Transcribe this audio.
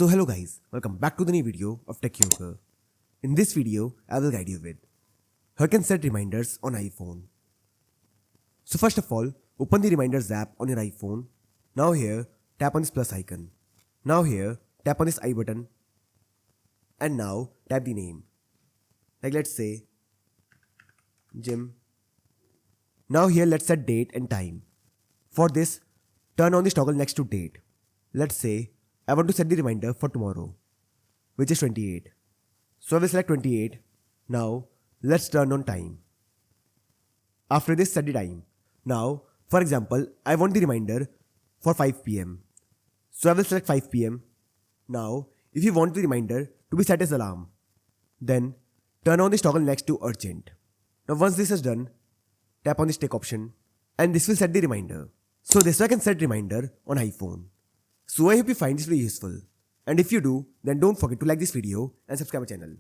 So hello guys, welcome back to the new video of Tech Yoga. In this video, I will guide you with how you can set reminders on iPhone. So first of all, open the Reminders app on your iPhone. Now here, tap on this plus icon. Now here, tap on this I button. And now, tap the name. Like let's say, Jim. Now here, let's set date and time. For this, turn on this toggle next to date. Let's say, I want to set the reminder for tomorrow, which is 28. So I will select 28. Now, let's turn on time. After this, set the time. Now, for example, I want the reminder for 5 pm. So I will select 5 pm. Now, if you want the reminder to be set as alarm, then turn on this toggle next to urgent. Now once this is done, tap on this tick option and this will set the reminder. So this way I can set reminder on iPhone. So I hope you find this video useful. And if you do, then don't forget to like this video and subscribe my channel.